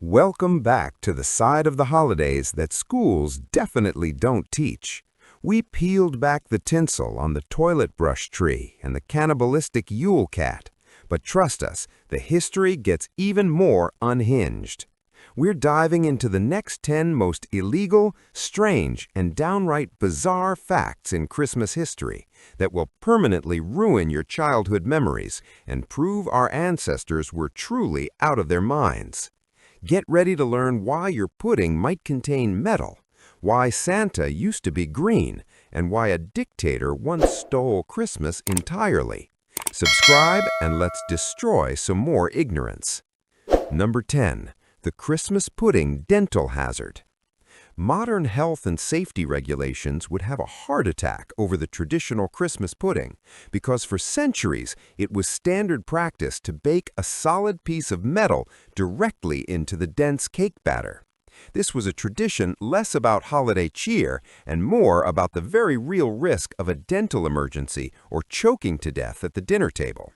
Welcome back to the side of the holidays that schools definitely don't teach. We peeled back the tinsel on the toilet brush tree and the cannibalistic Yule cat. But trust us, the history gets even more unhinged. We're diving into the next 10 most illegal, strange, and downright bizarre facts in Christmas history that will permanently ruin your childhood memories and prove our ancestors were truly out of their minds. Get ready to learn why your pudding might contain metal, why Santa used to be green, and why a dictator once stole Christmas entirely. Subscribe and let's destroy some more ignorance. Number 10. The Christmas pudding dental hazard. Modern health and safety regulations would have a heart attack over the traditional Christmas pudding because for centuries it was standard practice to bake a solid piece of metal directly into the dense cake batter. This was a tradition less about holiday cheer and more about the very real risk of a dental emergency or choking to death at the dinner table.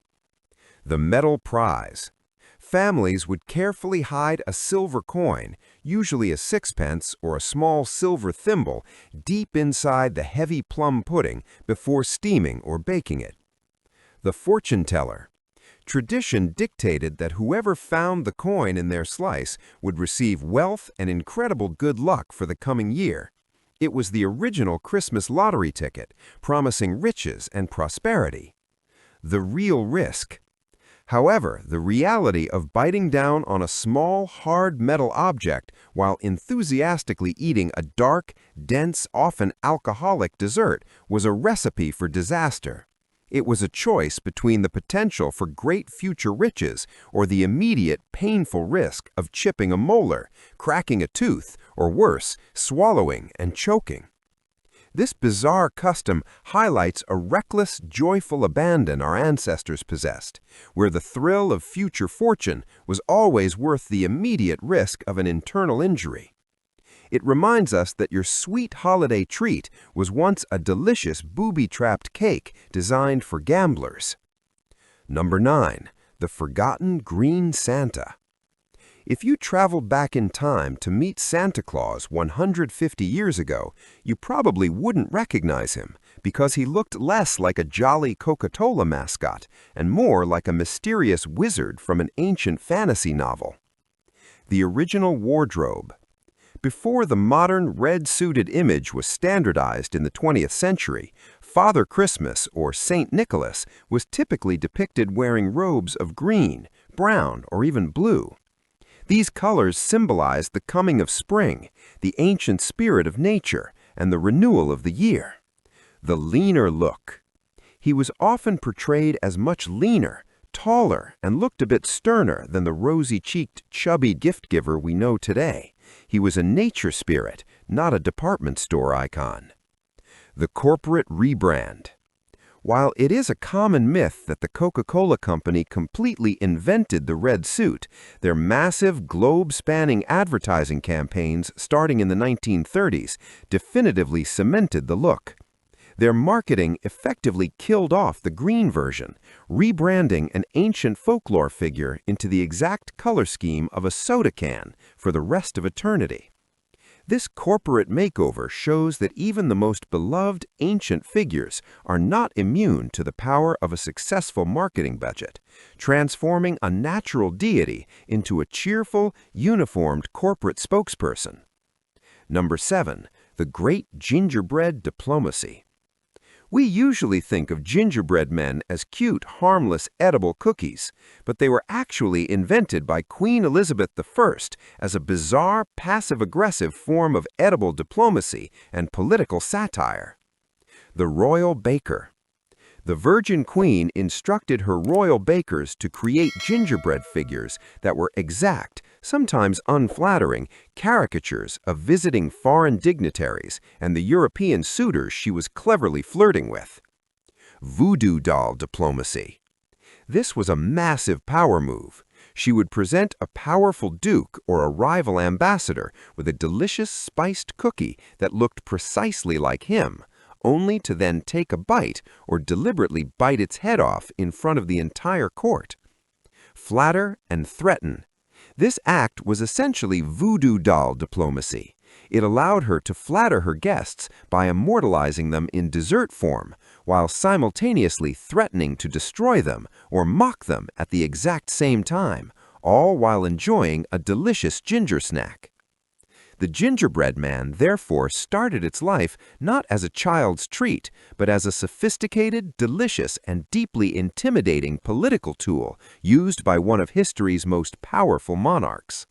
The metal prize. Families would carefully hide a silver coin, usually a sixpence or a small silver thimble, deep inside the heavy plum pudding before steaming or baking it. The fortune teller. Tradition dictated that whoever found the coin in their slice would receive wealth and incredible good luck for the coming year. It was the original Christmas lottery ticket, promising riches and prosperity. The real risk. However, the reality of biting down on a small, hard metal object while enthusiastically eating a dark, dense, often alcoholic dessert was a recipe for disaster. It was a choice between the potential for great future riches or the immediate, painful risk of chipping a molar, cracking a tooth, or worse, swallowing and choking. This bizarre custom highlights a reckless, joyful abandon our ancestors possessed, where the thrill of future fortune was always worth the immediate risk of an internal injury. It reminds us that your sweet holiday treat was once a delicious booby-trapped cake designed for gamblers. Number 9. The Forgotten Green Santa. If you traveled back in time to meet Santa Claus 150 years ago, you probably wouldn't recognize him because he looked less like a jolly Coca-Cola mascot and more like a mysterious wizard from an ancient fantasy novel. The original wardrobe. Before the modern red-suited image was standardized in the 20th century, Father Christmas or Saint Nicholas was typically depicted wearing robes of green, brown, or even blue. These colors symbolize the coming of spring, the ancient spirit of nature, and the renewal of the year. The leaner look. He was often portrayed as much leaner, taller, and looked a bit sterner than the rosy-cheeked, chubby gift-giver we know today. He was a nature spirit, not a department store icon. The corporate rebrand. While it is a common myth that the Coca-Cola Company completely invented the red suit, their massive globe-spanning advertising campaigns starting in the 1930s definitively cemented the look. Their marketing effectively killed off the green version, rebranding an ancient folklore figure into the exact color scheme of a soda can for the rest of eternity. This corporate makeover shows that even the most beloved ancient figures are not immune to the power of a successful marketing budget, transforming a natural deity into a cheerful, uniformed corporate spokesperson. Number 7. The Great Gingerbread Diplomacy. We usually think of gingerbread men as cute, harmless, edible cookies, but they were actually invented by Queen Elizabeth I as a bizarre, passive-aggressive form of edible diplomacy and political satire. The Royal Baker. The Virgin Queen instructed her royal bakers to create gingerbread figures that were exact, sometimes unflattering, caricatures of visiting foreign dignitaries and the European suitors she was cleverly flirting with. Voodoo doll diplomacy. This was a massive power move. She would present a powerful duke or a rival ambassador with a delicious spiced cookie that looked precisely like him, only to then take a bite or deliberately bite its head off in front of the entire court. Flatter and threaten. This act was essentially voodoo doll diplomacy. It allowed her to flatter her guests by immortalizing them in dessert form, while simultaneously threatening to destroy them or mock them at the exact same time, all while enjoying a delicious ginger snack. The gingerbread man therefore started its life not as a child's treat, but as a sophisticated, delicious, and deeply intimidating political tool used by one of history's most powerful monarchs.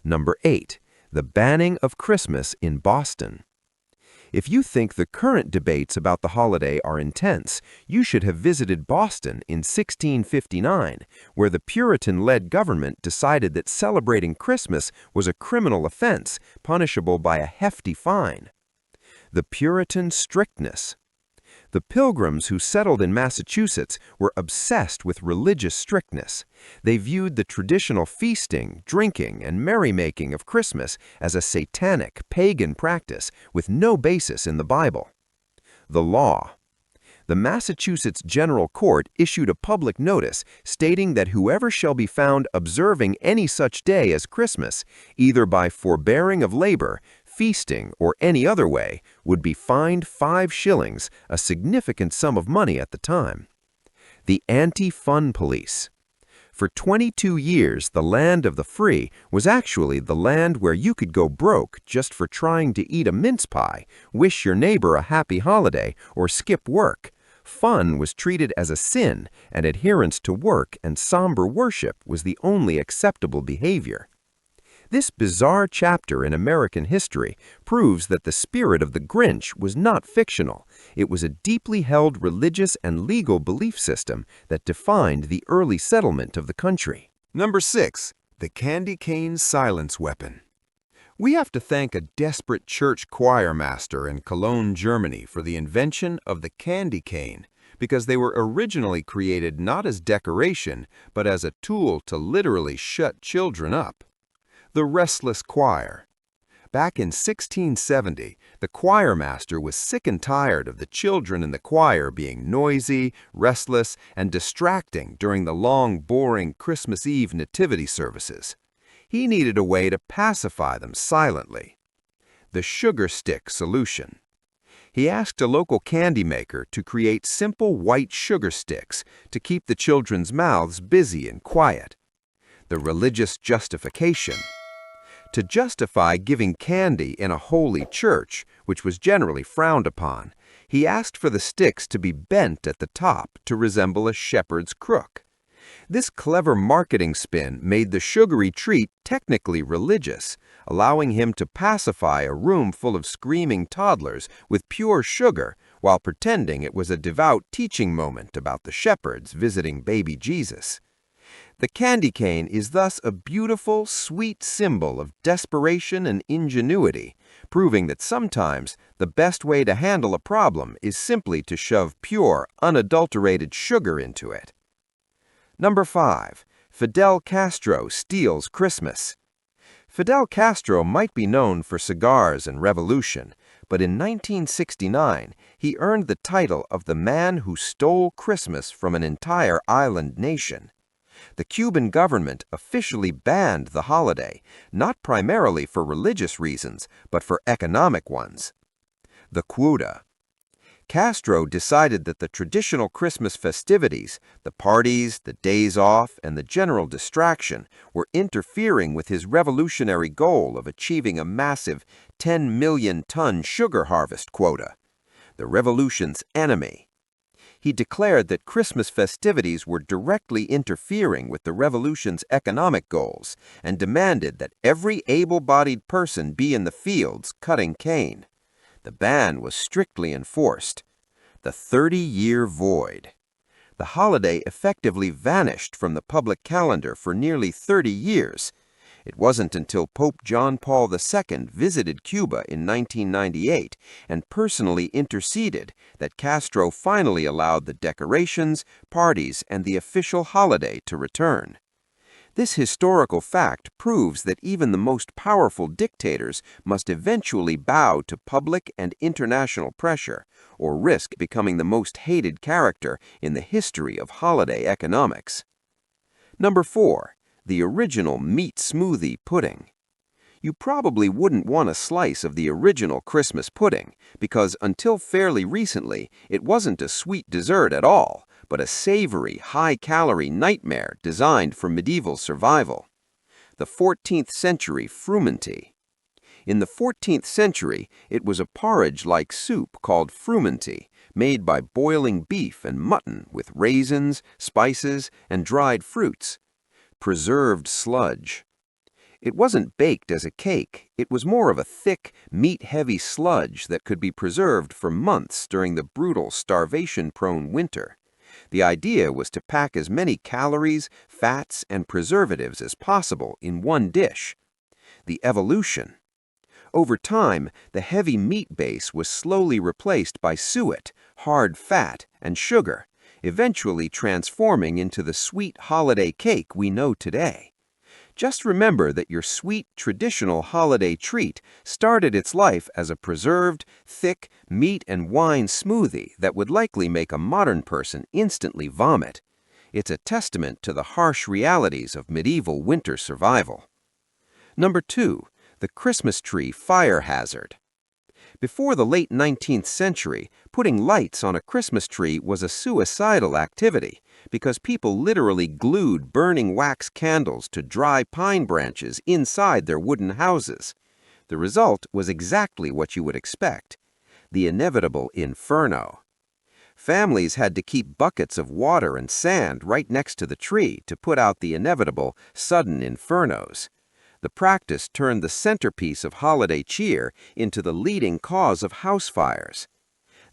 Number 8. The banning of Christmas in Boston. If you think the current debates about the holiday are intense, you should have visited Boston in 1659, where the Puritan-led government decided that celebrating Christmas was a criminal offense, punishable by a hefty fine. The Puritan strictness. The Pilgrims who settled in Massachusetts were obsessed with religious strictness. They viewed the traditional feasting, drinking, and merrymaking of Christmas as a satanic, pagan practice with no basis in the Bible. The law. The Massachusetts General Court issued a public notice stating that whoever shall be found observing any such day as Christmas, either by forbearing of labor, feasting, or any other way, would be fined 5 shillings, a significant sum of money at the time. The anti-fun police. For 22 years, the land of the free was actually the land where you could go broke just for trying to eat a mince pie, wish your neighbor a happy holiday, or skip work. Fun was treated as a sin, and adherence to work and somber worship was the only acceptable behavior. This bizarre chapter in American history proves that the spirit of the Grinch was not fictional. It was a deeply held religious and legal belief system that defined the early settlement of the country. Number 6. The candy cane silence weapon. We have to thank a desperate church choir master in Cologne, Germany, for the invention of the candy cane, because they were originally created not as decoration, but as a tool to literally shut children up. The restless choir. Back in 1670, the choir master was sick and tired of the children in the choir being noisy, restless, and distracting during the long, boring Christmas Eve nativity services. He needed a way to pacify them silently. The sugar stick solution. He asked a local candy maker to create simple white sugar sticks to keep the children's mouths busy and quiet. The religious justification. To justify giving candy in a holy church, which was generally frowned upon, he asked for the sticks to be bent at the top to resemble a shepherd's crook. This clever marketing spin made the sugary treat technically religious, allowing him to pacify a room full of screaming toddlers with pure sugar while pretending it was a devout teaching moment about the shepherds visiting baby Jesus. The candy cane is thus a beautiful, sweet symbol of desperation and ingenuity, proving that sometimes the best way to handle a problem is simply to shove pure, unadulterated sugar into it. Number 5. Fidel Castro steals Christmas. Fidel Castro might be known for cigars and revolution, but in 1969 he earned the title of the man who stole Christmas from an entire island nation. The Cuban government officially banned the holiday, not primarily for religious reasons, but for economic ones. The quota. Castro decided that the traditional Christmas festivities, the parties, the days off, and the general distraction were interfering with his revolutionary goal of achieving a massive 10 million-ton sugar harvest quota. The revolution's enemy. He declared that Christmas festivities were directly interfering with the revolution's economic goals and demanded that every able-bodied person be in the fields cutting cane. The ban was strictly enforced. The 30-year void. The holiday effectively vanished from the public calendar for nearly 30 years. It wasn't until Pope John Paul II visited Cuba in 1998 and personally interceded that Castro finally allowed the decorations, parties, and the official holiday to return. This historical fact proves that even the most powerful dictators must eventually bow to public and international pressure, or risk becoming the most hated character in the history of holiday economics. Number 4. the original meat smoothie pudding. You probably wouldn't want a slice of the original Christmas pudding because until fairly recently, it wasn't a sweet dessert at all, but a savory, high-calorie nightmare designed for medieval survival. The 14th century frumenty. In the 14th century, it was a porridge-like soup called frumenty, made by boiling beef and mutton with raisins, spices, and dried fruits. Preserved sludge. It wasn't baked as a cake, it was more of a thick, meat-heavy sludge that could be preserved for months during the brutal, starvation-prone winter. The idea was to pack as many calories, fats, and preservatives as possible in one dish. The evolution. Over time, the heavy meat base was slowly replaced by suet, hard fat, and sugar, eventually transforming into the sweet holiday cake we know today. Just remember that your sweet, traditional holiday treat started its life as a preserved, thick, meat and wine smoothie that would likely make a modern person instantly vomit. It's a testament to the harsh realities of medieval winter survival. Number 2. The Christmas tree fire hazard. Before the late 19th century, putting lights on a Christmas tree was a suicidal activity because people literally glued burning wax candles to dry pine branches inside their wooden houses. The result was exactly what you would expect: the inevitable inferno. Families had to keep buckets of water and sand right next to the tree to put out the inevitable, sudden infernos. The practice turned the centerpiece of holiday cheer into the leading cause of house fires.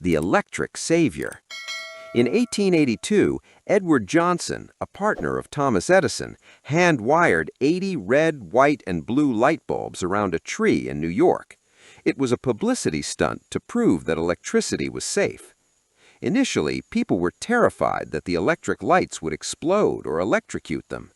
The electric savior. In 1882, Edward Johnson, a partner of Thomas Edison, hand-wired 80 red, white, and blue light bulbs around a tree in New York. It was a publicity stunt to prove that electricity was safe. Initially, people were terrified that the electric lights would explode or electrocute them.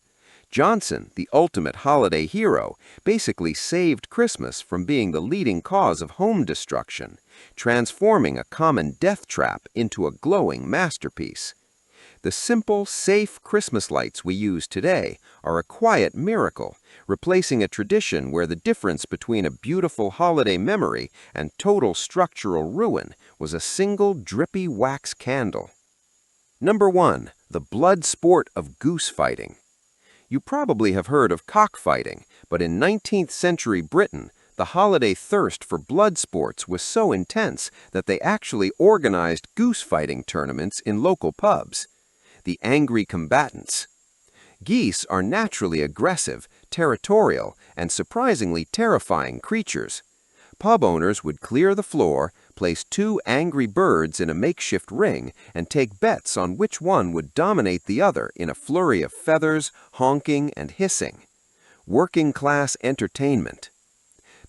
Johnson, the ultimate holiday hero, basically saved Christmas from being the leading cause of home destruction, transforming a common death trap into a glowing masterpiece. The simple, safe Christmas lights we use today are a quiet miracle, replacing a tradition where the difference between a beautiful holiday memory and total structural ruin was a single drippy wax candle. Number 1. The blood sport of goose fighting. You probably have heard of cockfighting, but in 19th century Britain, the holiday thirst for blood sports was so intense that they actually organized goose fighting tournaments in local pubs. The angry combatants. Geese are naturally aggressive, territorial, and surprisingly terrifying creatures. Pub owners would clear the floor, place 2 angry birds in a makeshift ring, and take bets on which one would dominate the other in a flurry of feathers, honking, and hissing. Working-class entertainment.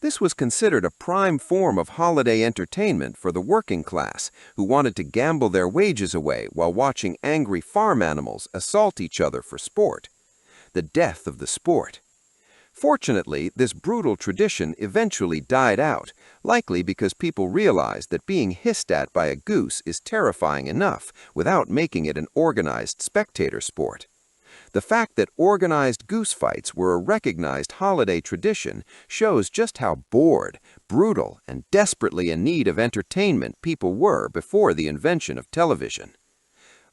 This was considered a prime form of holiday entertainment for the working class, who wanted to gamble their wages away while watching angry farm animals assault each other for sport. The death of the sport. Fortunately, this brutal tradition eventually died out, likely because people realized that being hissed at by a goose is terrifying enough without making it an organized spectator sport. The fact that organized goose fights were a recognized holiday tradition shows just how bored, brutal, and desperately in need of entertainment people were before the invention of television.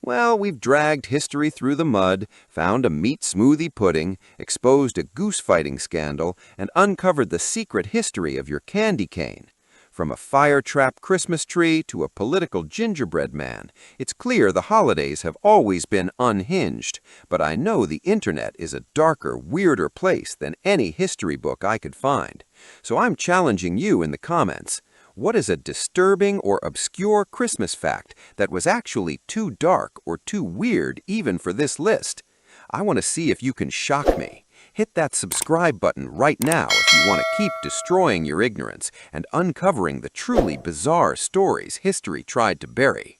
Well, we've dragged history through the mud, found a meat smoothie pudding, exposed a goose fighting scandal, and uncovered the secret history of your candy cane. From a fire-trap Christmas tree to a political gingerbread man, it's clear the holidays have always been unhinged, but I know the internet is a darker, weirder place than any history book I could find. So I'm challenging you in the comments. What is a disturbing or obscure Christmas fact that was actually too dark or too weird even for this list? I want to see if you can shock me. Hit that subscribe button right now if you want to keep destroying your ignorance and uncovering the truly bizarre stories history tried to bury.